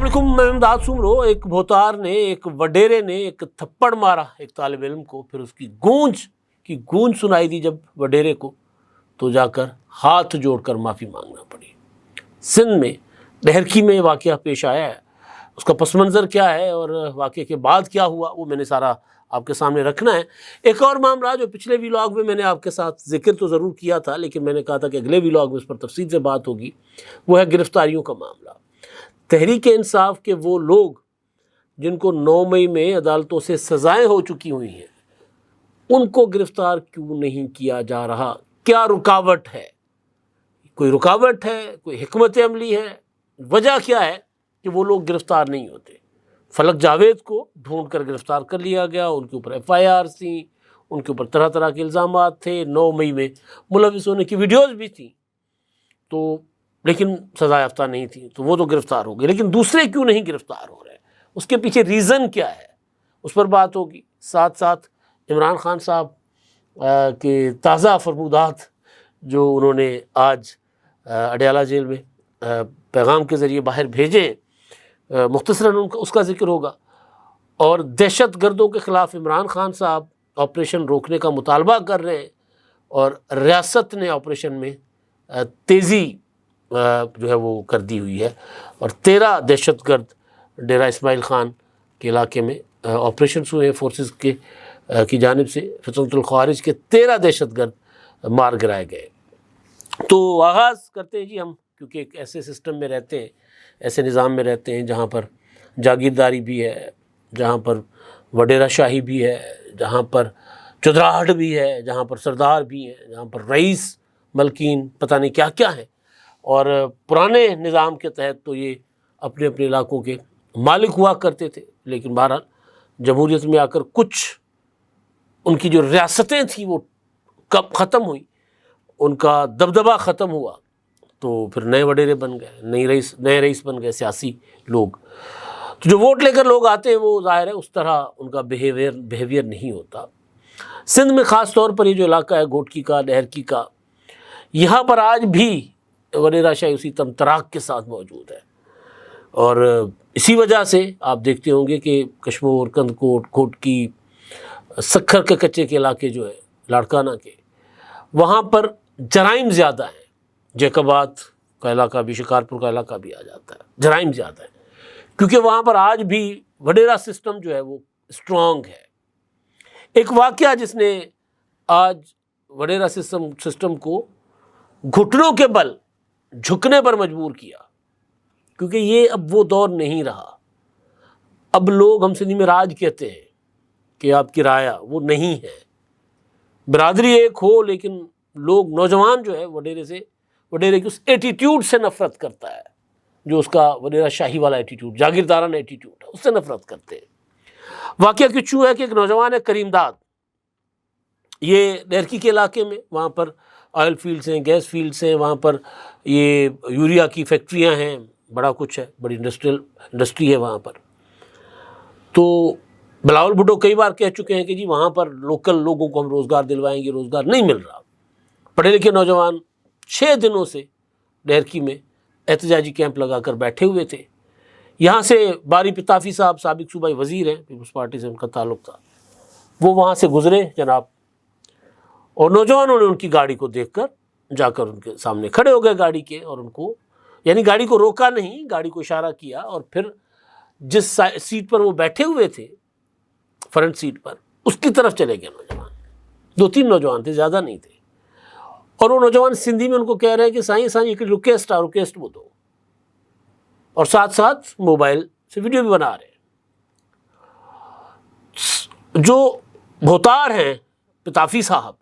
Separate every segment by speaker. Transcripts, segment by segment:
Speaker 1: السلام علیکم، میں امداد سمرو۔ ایک بھوتار نے، ایک وڈیرے نے ایک تھپڑ مارا ایک طالب علم کو، پھر اس کی گونج سنائی دی جب وڈیرے کو، تو جا کر ہاتھ جوڑ کر معافی مانگنا پڑی۔ سندھ میں لہرکی میں واقعہ پیش آیا ہے، اس کا پس منظر کیا ہے اور واقعے کے بعد کیا ہوا وہ میں نے سارا آپ کے سامنے رکھنا ہے۔ ایک اور معاملہ جو پچھلے ویلاگ میں نے آپ کے ساتھ ذکر تو ضرور کیا تھا، لیکن میں نے کہا تھا کہ اگلے ویلاگ میں اس پر تفصیل سے بات ہوگی، وہ ہے گرفتاریوں کا معاملہ۔ تحریک انصاف کے وہ لوگ جن کو 9 مئی میں عدالتوں سے سزائیں ہو چکی ہوئی ہیں، ان کو گرفتار کیوں نہیں کیا جا رہا؟ کیا رکاوٹ ہے؟ کوئی رکاوٹ ہے؟ کوئی حکمت عملی ہے؟ وجہ کیا ہے کہ وہ لوگ گرفتار نہیں ہوتے؟ فلک جاوید کو ڈھونڈ کر گرفتار کر لیا گیا، ان کے اوپر FIR تھیں، ان کے اوپر طرح طرح کے الزامات تھے، 9 مئی میں ملوث ہونے کی ویڈیوز بھی تھیں، تو لیکن سزا یافتہ نہیں تھی، تو وہ تو گرفتار ہو گئے۔ لیکن دوسرے کیوں نہیں گرفتار ہو رہے؟ اس کے پیچھے ریزن کیا ہے؟ اس پر بات ہوگی۔ ساتھ ساتھ عمران خان صاحب کے تازہ فرمودات جو انہوں نے آج اڈیالہ جیل میں پیغام کے ذریعے باہر بھیجے، مختصراً اس کا ذکر ہوگا۔ اور دہشت گردوں کے خلاف عمران خان صاحب آپریشن روکنے کا مطالبہ کر رہے ہیں، اور ریاست نے آپریشن میں تیزی جو ہے وہ کر دی ہوئی ہے، اور 13 دہشت گرد ڈیرہ اسماعیل خان کے علاقے میں آپریشنز ہوئے ہیں فورسز کی جانب سے۔ فتنۃ الخوارج کے 13 دہشت گرد مار گرائے گئے۔ تو آغاز کرتے ہیں جی ہم، کیونکہ ایک ایسے سسٹم میں رہتے ہیں، ایسے نظام میں رہتے ہیں جہاں پر جاگیرداری بھی ہے، جہاں پر وڈیرہ شاہی بھی ہے، جہاں پر چودراہٹ بھی ہے، جہاں پر سردار بھی ہیں، جہاں پر رئیس ملکین پتہ نہیں کیا کیا ہیں۔ اور پرانے نظام کے تحت تو یہ اپنے اپنے علاقوں کے مالک ہوا کرتے تھے، لیکن بہرحال جمہوریت میں آ کر کچھ ان کی جو ریاستیں تھیں وہ کب ختم ہوئیں، ان کا دبدبہ ختم ہوا، تو پھر نئے وڈیرے بن گئے، نئے رئیس بن گئے سیاسی لوگ۔ تو جو ووٹ لے کر لوگ آتے ہیں وہ ظاہر ہے اس طرح ان کا بیہیویئر نہیں ہوتا۔ سندھ میں خاص طور پر یہ جو علاقہ ہے گھوٹکی کا، لہرکی کا، یہاں پر آج بھی وڈیرہ شاہی اسی تمطراق کے ساتھ موجود ہے، اور اسی وجہ سے آپ دیکھتے ہوں گے کہ کشمور، کندکوٹ، گھوٹکی، سکھر کے کچے کے علاقے جو ہے لاڑکانہ کے، وہاں پر جرائم زیادہ ہیں۔ جیکب آباد کا علاقہ بھی، شکارپور کا علاقہ بھی آ جاتا ہے، جرائم زیادہ ہیں، کیونکہ وہاں پر آج بھی وڈیرہ سسٹم جو ہے وہ اسٹرانگ ہے۔ ایک واقعہ جس نے آج وڈیرہ سسٹم کو گھٹنوں کے بل جھکنے پر مجبور کیا، کیونکہ یہ اب وہ دور نہیں رہا۔ اب لوگ ہم سندھی میں راج کہتے ہیں کہ آپ کی رعایا وہ نہیں ہے، برادری ایک ہو، لیکن لوگ، نوجوان جو ہے وڈیرے کی اس ایٹیٹیوڈ سے نفرت کرتا ہے، جو اس کا وڈیرہ شاہی والا ایٹیٹیوڈ، جاگیردارانہ ایٹیٹیوڈ ہے، اس سے نفرت کرتے ہیں۔ واقعہ کچھ ہے کہ ایک نوجوان ہے کریم داد، یہ لہرکی کے علاقے میں، وہاں پر آئل فیلڈز ہیں، گیس فیلڈز ہیں، وہاں پر یہ یوریا کی فیکٹریاں ہیں، بڑا کچھ ہے، بڑی انڈسٹری ہے وہاں پر۔ تو بلاول بھٹو کئی بار کہہ چکے ہیں کہ جی وہاں پر لوکل لوگوں کو ہم روزگار دلوائیں گے، روزگار نہیں مل رہا۔ پڑھے لکھے نوجوان 6 دنوں سے لہرکی میں احتجاجی کیمپ لگا کر بیٹھے ہوئے تھے۔ یہاں سے باری پتافی صاحب سابق صوبائی وزیر ہیں، پیپلز پارٹی سے ان کا تعلق تھا، وہ وہاں سے گزرے جناب، اور نوجوانوں نے ان کی گاڑی کو دیکھ کر جا کر ان کے سامنے کھڑے ہو گئے گاڑی کے، اور ان کو، یعنی گاڑی کو روکا نہیں، گاڑی کو اشارہ کیا، اور پھر جس سیٹ پر وہ بیٹھے ہوئے تھے، فرنٹ سیٹ پر، اس کی طرف چلے گئے نوجوان۔ 2-3 نوجوان تھے، زیادہ نہیں تھے، اور وہ نوجوان سندھی میں ان کو کہہ رہے ہیں کہ سائیں ایک ریکویسٹ وہ دو، اور ساتھ ساتھ موبائل سے ویڈیو بھی بنا رہے ہیں۔ جو بھوتار ہیں پتافی صاحب،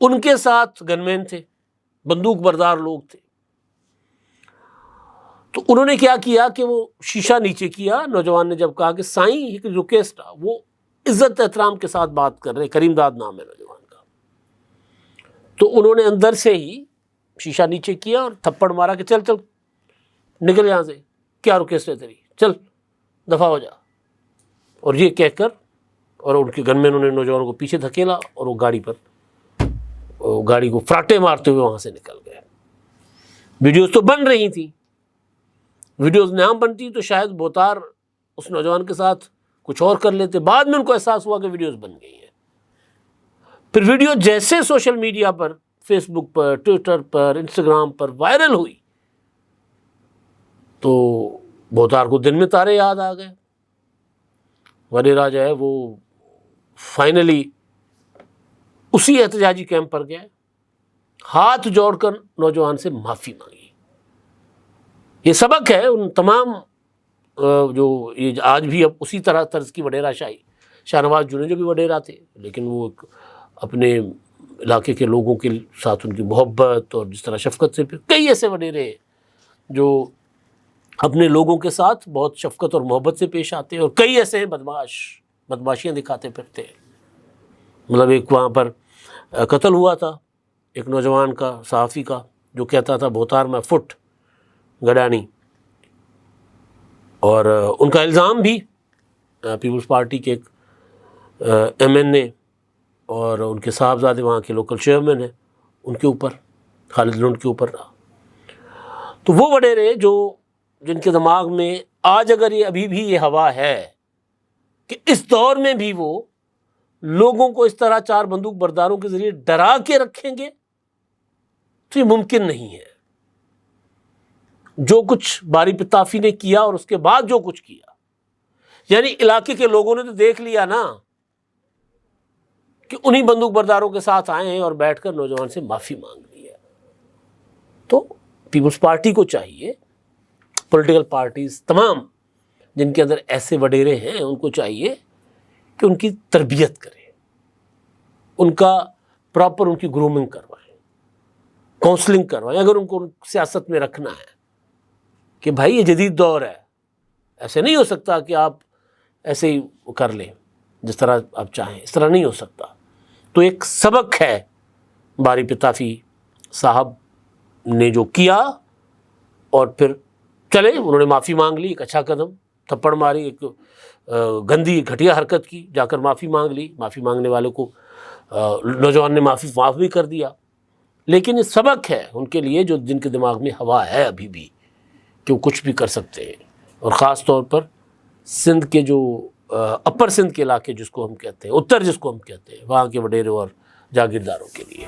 Speaker 1: ان کے ساتھ گنمین تھے، بندوق بردار لوگ تھے، تو انہوں نے کیا کیا کہ وہ شیشہ نیچے کیا۔ نوجوان نے جب کہا کہ سائیں ایک ریکویسٹ، وہ عزت احترام کے ساتھ بات کر رہے، کریم داد نام ہے نوجوان کا، تو انہوں نے اندر سے ہی شیشہ نیچے کیا اور تھپڑ مارا کہ چل نکل یہاں سے، کیا ریکویسٹ ہے تیری، چل دفعہ ہو جا۔ اور یہ کہہ کر، اور ان کے گن میں انہوں نے نوجوانوں کو پیچھے دھکیلا، اور وہ گاڑی کو فراٹے مارتے ہوئے وہاں سے نکل گئے۔ ویڈیوز تو بن رہی تھیں، ویڈیوز نام بنتی تو شاید بوتار اس نوجوان کے ساتھ کچھ اور کر لیتے، بعد میں ان کو احساس ہوا کہ ویڈیوز بن گئی ہیں۔ پھر ویڈیو جیسے سوشل میڈیا پر، فیس بک پر، ٹویٹر پر، انسٹاگرام پر وائرل ہوئی تو بوتار کو دن میں تارے یاد آ گئے۔ وڈیرا جو ہے وہ فائنلی اسی احتجاجی کیمپ پر گئے، ہاتھ جوڑ کر نوجوان سے معافی مانگی۔ یہ سبق ہے ان تمام جو یہ آج بھی اب اسی طرح طرز کی وڈیرا شاہی، شاہ نواز جنید جو بھی وڈیرا تھے، لیکن وہ اپنے علاقے کے لوگوں کے ساتھ ان کی محبت اور جس طرح شفقت سے، پھر کئی ایسے وڈیرے ہیں جو اپنے لوگوں کے ساتھ بہت شفقت اور محبت سے پیش آتے ہیں، اور کئی ایسے ہیں بدماشیاں دکھاتے پھرتے ہیں۔ مطلب ایک وہاں پر قتل ہوا تھا ایک نوجوان کا، صحافی کا، جو کہتا تھا بھوتار میں فٹ گڈانی، اور ان کا الزام بھی پیپلز پارٹی کے ایک ایم این اے اور ان کے صاحبزادے وہاں کے لوکل چیئرمین ہیں ان کے اوپر، خالد لنڈ کے اوپر رہا۔ تو وہ وڈیرے جن کے دماغ میں آج اگر یہ ابھی بھی یہ ہوا ہے کہ اس دور میں بھی وہ لوگوں کو اس طرح چار بندوق برداروں کے ذریعے ڈرا کے رکھیں گے تو یہ ممکن نہیں ہے۔ جو کچھ باری پتافی نے کیا اور اس کے بعد جو کچھ کیا، یعنی علاقے کے لوگوں نے تو دیکھ لیا نا کہ انہی بندوق برداروں کے ساتھ آئے ہیں اور بیٹھ کر نوجوان سے معافی مانگ لی ہے۔ تو پیپلز پارٹی کو چاہیے، پولیٹیکل پارٹیز تمام جن کے اندر ایسے وڈیرے ہیں، ان کو چاہیے کہ ان کی تربیت کریں، ان کا پراپر ان کی گرومنگ کروائیں، کاؤنسلنگ کروائیں، اگر ان کو سیاست میں رکھنا ہے کہ بھائی یہ جدید دور ہے، ایسے نہیں ہو سکتا کہ آپ ایسے ہی کر لیں جس طرح آپ چاہیں، اس طرح نہیں ہو سکتا۔ تو ایک سبق ہے باری پتافی صاحب نے جو کیا، اور پھر چلے انہوں نے معافی مانگ لی، ایک اچھا قدم، تھپڑ ماری، ایک گندی گھٹیا حرکت کی، جا کر معافی مانگ لی، معافی مانگنے والے کو نوجوان نے معاف بھی کر دیا۔ لیکن یہ سبق ہے ان کے لیے جو جن کے دماغ میں ہوا ہے ابھی بھی کہ وہ کچھ بھی کر سکتے ہیں، اور خاص طور پر سندھ کے جو اپر سندھ کے علاقے جس کو ہم کہتے ہیں، اتر جس کو ہم کہتے ہیں، وہاں کے وڈیرے اور جاگیرداروں کے لیے۔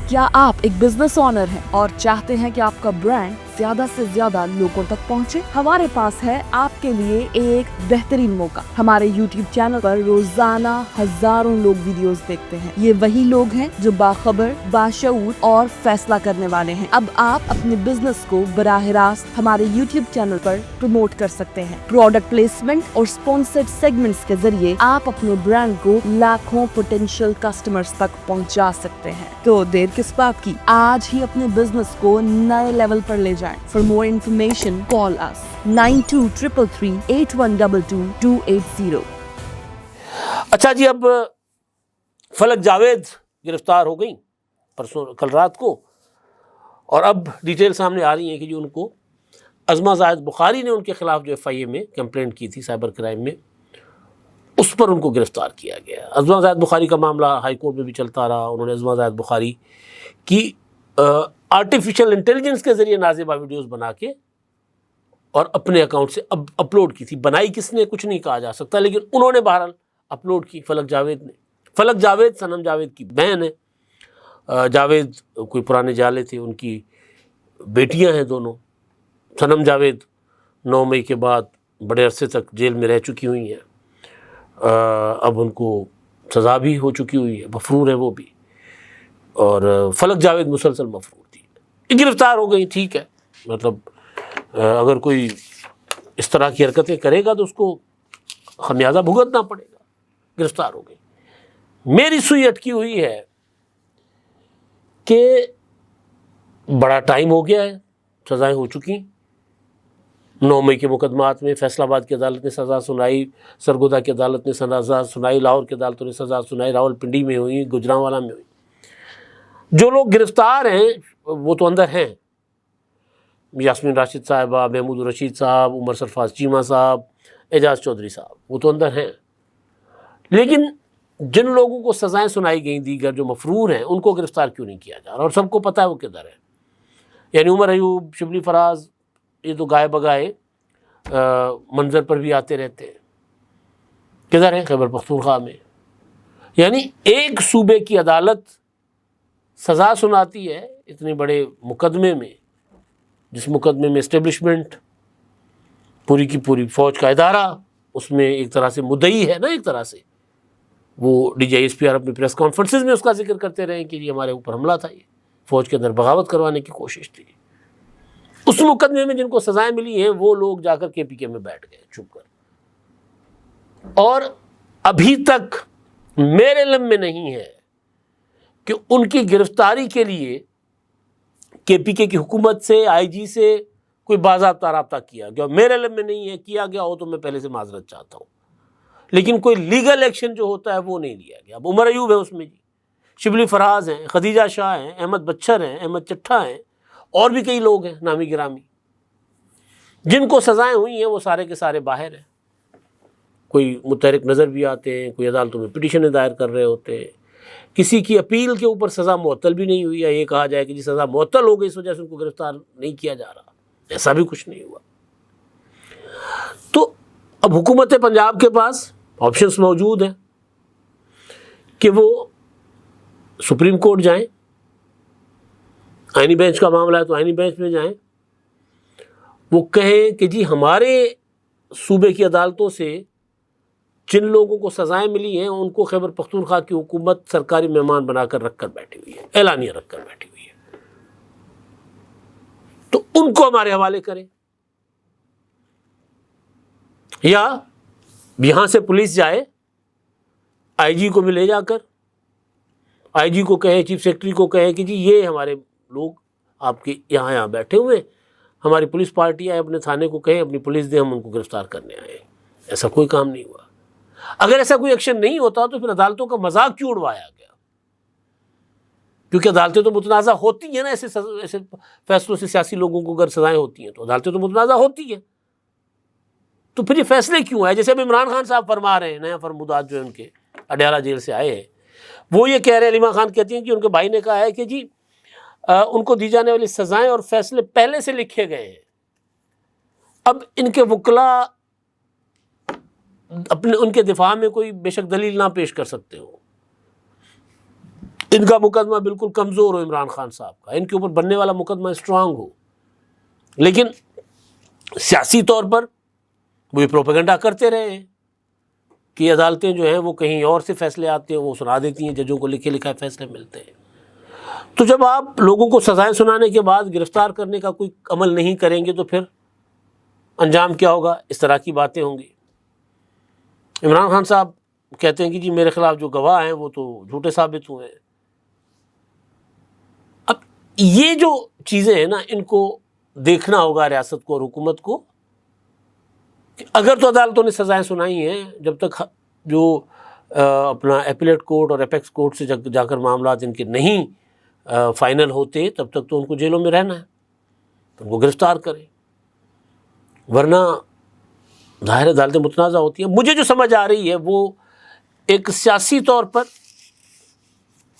Speaker 2: کیا آپ ایک بزنس اونر ہیں اور چاہتے ہیں کہ آپ کا برانڈ زیادہ سے زیادہ لوگوں تک پہنچے؟ ہمارے پاس ہے آپ کے لیے ایک بہترین موقع۔ ہمارے یوٹیوب چینل پر روزانہ ہزاروں لوگ ویڈیوز دیکھتے ہیں۔ یہ وہی لوگ ہیں جو باخبر، باشعور اور فیصلہ کرنے والے ہیں۔ اب آپ اپنے بزنس کو براہ راست ہمارے یوٹیوب چینل پر پروموٹ کر سکتے ہیں۔ پروڈکٹ پلیسمنٹ اور سپانسرڈ سیگمنٹس کے ذریعے آپ اپنے برانڈ کو لاکھوں پوٹینشیل کسٹمرز تک پہنچا سکتے ہیں۔ تو دیر کس بات کی، آج ہی اپنے بزنس کو نئے لیول پر لے جائیں۔ For more information, call us 923338122280۔
Speaker 1: اچھا جی، اب فلک جاوید گرفتار ہو گئیں پرسوں کل رات کو، اور اب ڈیٹیل سامنے آ رہی ہیں کہ جو ان کو عظمہ زاہد بخاری نے ان کے خلاف جو ایف آئی اے میں کمپلینٹ کی تھی سائبر کرائم میں، اس پر ان کو گرفتار کیا گیا۔ عظمہ زاہد بخاری کا معاملہ ہائی کورٹ میں بھی چلتا رہا۔ انہوں نے عظمہ زاہد بخاری کی آرٹیفیشل انٹیلیجنس کے ذریعے نازیبہ ویڈیوز بنا کے اور اپنے اکاؤنٹ سے اپلوڈ کی تھی۔ بنائی کس نے کچھ نہیں کہا جا سکتا، لیکن انہوں نے بہرحال اپلوڈ کی، فلک جاوید نے۔ فلک جاوید صنم جاوید کی بہن ہے، جاوید کوئی پرانے جالے تھے، ان کی بیٹیاں ہیں دونوں۔ صنم جاوید 9 مئی کے بعد بڑے عرصے تک جیل میں رہ چکی ہوئی ہیں، اب ان کو سزا بھی ہو چکی ہوئی ہے، مفرور ہے وہ بھی، اور فلک جاوید مسلسل مفرور تھی۔ گرفتار ہو گئی، ٹھیک ہے، مطلب اگر کوئی اس طرح کی حرکتیں کرے گا تو اس کو خمیازہ بھگتنا پڑے گا۔ گرفتار ہو گئی۔ میری سوئی اٹکی ہوئی ہے کہ بڑا ٹائم ہو گیا ہے، سزائیں ہو چکی، 9 مئی کے مقدمات میں فیصل آباد کی عدالت نے سزا سنائی، سرگودا کی عدالت نے سزا سنائی، لاہور کی عدالتوں نے سزا سنائی، راول پنڈی میں ہوئی، گجرانوالا میں ہوئی۔ جو لوگ گرفتار ہیں وہ تو اندر ہیں، یاسمین راشد صاحبہ، محمود الرشید صاحب، عمر سرفراز چیمہ صاحب، اعجاز چودھری صاحب، وہ تو اندر ہیں، لیکن جن لوگوں کو سزائیں سنائی گئیں دیگر جو مفرور ہیں ان کو گرفتار کیوں نہیں کیا جا رہا؟ اور سب کو پتہ ہے وہ کدھر ہے، یعنی عمر ایوب، شبلی فراز، یہ تو گائے بگائے منظر پر بھی آتے رہتے ہیں. کدھر ہے؟ خیبر پختونخوا میں. یعنی ایک صوبے کی عدالت سزا سناتی ہے اتنے بڑے مقدمے میں، جس مقدمے میں اسٹیبلشمنٹ پوری کی پوری فوج کا ادارہ اس میں ایک طرح سے مدعی ہے نا. ایک طرح سے وہ D G S P R اپنی پریس کانفرنسز میں اس کا ذکر کرتے رہے کہ یہ ہمارے اوپر حملہ تھا، یہ فوج کے اندر بغاوت کروانے کی کوشش تھی. اس مقدمے میں جن کو سزائیں ملی ہیں وہ لوگ جا کر کے پی کے میں بیٹھ گئے چھپ کر. اور ابھی تک میرے علم میں نہیں ہے کہ ان کی گرفتاری کے لیے کے پی کے کی حکومت سے، آئی جی سے کوئی باضابطہ رابطہ کیا گیا. میرے علم میں نہیں ہے. کیا گیا ہو تو میں پہلے سے معذرت چاہتا ہوں، لیکن کوئی لیگل ایکشن جو ہوتا ہے وہ نہیں لیا گیا. اب عمر ایوب ہے اس میں جی، شبلی فراز ہیں، خدیجہ شاہ ہیں، احمد بچر ہیں، احمد چٹھا ہیں، اور بھی کئی لوگ ہیں نامی گرامی جن کو سزائیں ہوئی ہیں. وہ سارے کے سارے باہر ہیں. کوئی متحرک نظر بھی آتے ہیں، کوئی عدالتوں میں پٹیشنیں دائر کر رہے ہوتے ہیں. کسی کی اپیل کے اوپر سزا معطل بھی نہیں ہوئی، یا یہ کہا جائے کہ جی سزا معطل ہو گئی اس وجہ سے ان کو گرفتار نہیں کیا جا رہا. ایسا بھی کچھ نہیں ہوا. تو اب حکومت پنجاب کے پاس آپشنز موجود ہیں کہ وہ سپریم کورٹ جائیں، آئینی بینچ کا معاملہ ہے تو آئینی بینچ میں جائیں. وہ کہیں کہ جی ہمارے صوبے کی عدالتوں سے جن لوگوں کو سزائیں ملی ہیں ان کو خیبر پختونخوا کی حکومت سرکاری مہمان بنا کر رکھ کر بیٹھی ہوئی ہے، اعلانیہ رکھ کر بیٹھی ہوئی ہے، تو ان کو ہمارے حوالے کریں. یا یہاں سے پولیس جائے، آئی جی کو بھی لے جا کر آئی جی کو کہے، چیف سیکرٹری کو کہے کہ جی یہ ہمارے لوگ آپ کے یہاں بیٹھے ہوئے، ہماری پولیس پارٹی آئے، اپنے تھانے کو کہے، اپنی پولیس دے، ہم ان کو گرفتار کرنے آئے. ایسا کوئی کام نہیں ہوا. اگر ایسا کوئی ایکشن نہیں ہوتا تو پھر عدالتوں کا مذاق کیوں اڑوایا گیا؟ کیونکہ عدالتیں تو متنازع ہوتی ہیں نا. ایسے فیصلوں سے سیاسی لوگوں کو اگر سزائیں ہوتی ہیں تو عدالتیں تو متنازع ہوتی ہیں. تو پھر یہ فیصلے کیوں آئے؟ جیسے اب عمران خان صاحب فرما رہے ہیں، نیا فرمودات جو ان کے اڈیالہ جیل سے آئے ہیں، وہ یہ کہہ رہے ہیں، علیمہ خان کہتی ہیں کہ ان کے بھائی نے کہا ہے کہ جی ان کو دی جانے والی سزائیں اور فیصلے پہلے سے لکھے گئے ہیں. اب ان کے وکلاء ان کے دفاع میں کوئی بے شک دلیل نہ پیش کر سکتے ہو. ان کا مقدمہ بالکل کمزور ہو عمران خان صاحب کا، ان کے اوپر بننے والا مقدمہ اسٹرانگ ہو، لیکن سیاسی طور پر وہ یہ پروپیگنڈا کرتے رہے ہیں کہ عدالتیں جو ہیں وہ کہیں اور سے فیصلے آتے ہیں، وہ سنا دیتی ہیں، ججوں کو لکھے لکھائے فیصلے ملتے ہیں. تو جب آپ لوگوں کو سزائیں سنانے کے بعد گرفتار کرنے کا کوئی عمل نہیں کریں گے تو پھر انجام کیا ہوگا؟ اس طرح کی باتیں ہوں گی. عمران خان صاحب کہتے ہیں کہ جی میرے خلاف جو گواہ ہیں وہ تو جھوٹے ثابت ہوئے ہیں. اب یہ جو چیزیں ہیں نا، ان کو دیکھنا ہوگا ریاست کو اور حکومت کو کہ اگر تو عدالتوں نے سزائیں سنائی ہیں، جب تک جو اپنا ایپیلیٹ کورٹ اور ایپیکس کورٹ سے جا کر معاملات ان کے نہیں فائنل ہوتے، تب تک تو ان کو جیلوں میں رہنا ہے، تو ان کو گرفتار کریں. ورنہ ظاہر عدالتیں متنازع ہوتی ہیں. مجھے جو سمجھ آ رہی ہے وہ ایک سیاسی طور پر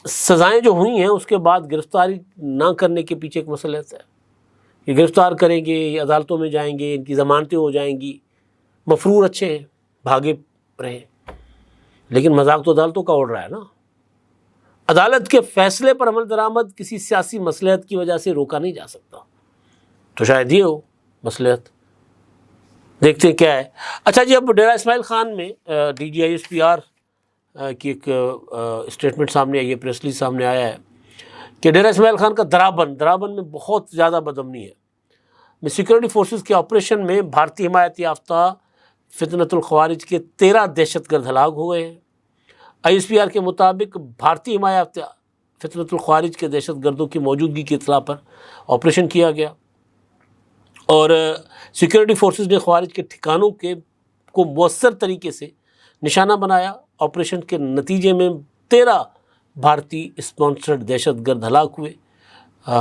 Speaker 1: سزائیں جو ہوئی ہیں اس کے بعد گرفتاری نہ کرنے کے پیچھے ایک مصلحت ہے. یہ گرفتار کریں گے، یہ عدالتوں میں جائیں گے، ان کی ضمانتیں ہو جائیں گی، مفرور اچھے ہیں، بھاگے رہیں، لیکن مذاق تو عدالتوں کا اڑ رہا ہے نا. عدالت کے فیصلے پر عمل درآمد کسی سیاسی مصلحت کی وجہ سے روکا نہیں جا سکتا. تو شاید یہ ہو مصلحت، دیکھتے ہیں کیا ہے. اچھا جی، اب ڈیرہ اسماعیل خان میں D G I S P R کی ایک اسٹیٹمنٹ سامنے آئی ہے، پریس ریلیز سامنے آیا ہے کہ ڈیرہ اسماعیل خان کا درابن میں بہت زیادہ بدامنی ہے. سیکورٹی فورسز کے آپریشن میں بھارتی حمایت یافتہ فتنۃ الخوارج کے 13 دہشت گرد ہلاک ہوئے ہیں. آئی ایس پی آر کے مطابق بھارتی حمایت یافتہ فتنۃ الخوارج کے دہشت گردوں کی موجودگی کی اطلاع پر آپریشن کیا گیا اور سیکورٹی فورسز نے خوارج کے ٹھکانوں کو مؤثر طریقے سے نشانہ بنایا. آپریشن کے نتیجے میں 13 بھارتی اسپانسرڈ دہشت گرد ہلاک ہوئے.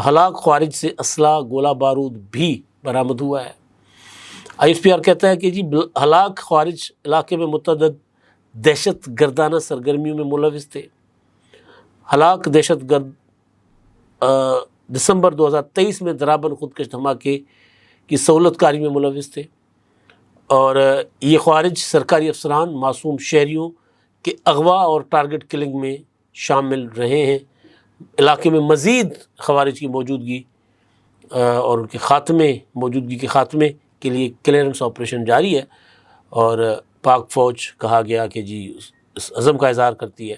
Speaker 1: ہلاک خوارج سے اسلحہ، گولہ بارود بھی برآمد ہوا ہے. آئی ایس پی آر کہتا ہے کہ جی ہلاک خوارج علاقے میں متعدد دہشت گردانہ سرگرمیوں میں ملوث تھے. ہلاک دہشت گرد دسمبر 2023 میں درابن خودکش دھماکے کی سہولت کاری میں ملوث تھے، اور یہ خوارج سرکاری افسران معصوم شہریوں کے اغوا اور ٹارگٹ کلنگ میں شامل رہے ہیں۔ علاقے میں مزید خوارج کی موجودگی اور ان کے موجودگی کے خاتمے کے لیے کلیئرنس آپریشن جاری ہے، اور پاک فوج کہا گیا کہ جی اس عزم کا اظہار کرتی ہے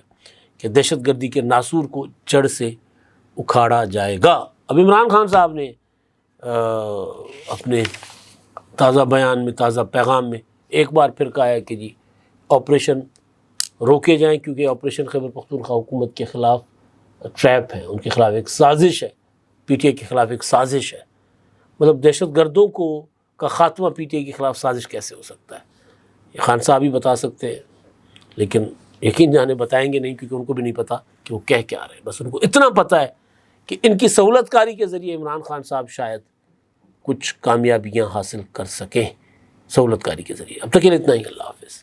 Speaker 1: کہ دہشت گردی کے ناسور کو جڑ سے اکھاڑا جائے گا۔ اب عمران خان صاحب نے اپنے تازہ بیان میں، تازہ پیغام میں ایک بار پھر کہا ہے کہ جی آپریشن روکے جائیں، کیونکہ آپریشن خیبر پختونخوا حکومت کے خلاف ٹریپ ہے، ان کے خلاف ایک سازش ہے، پی ٹی آئی کے خلاف ایک سازش ہے۔ مطلب دہشت گردوں کا خاتمہ پی ٹی آئی کے خلاف سازش کیسے ہو سکتا ہے؟ یہ خان صاحب ہی بتا سکتے ہیں، لیکن یقین جانے بتائیں گے نہیں، کیونکہ ان کو بھی نہیں پتہ کہ وہ کہہ کیا رہے ہیں۔ بس ان کو اتنا پتہ ہے کہ ان کی سہولت کاری کے ذریعے عمران خان صاحب شاید کچھ کامیابیاں حاصل کر سکیں، سہولت کاری کے ذریعے۔ اب تک کے لیے اتنا ہی، اللہ حافظ۔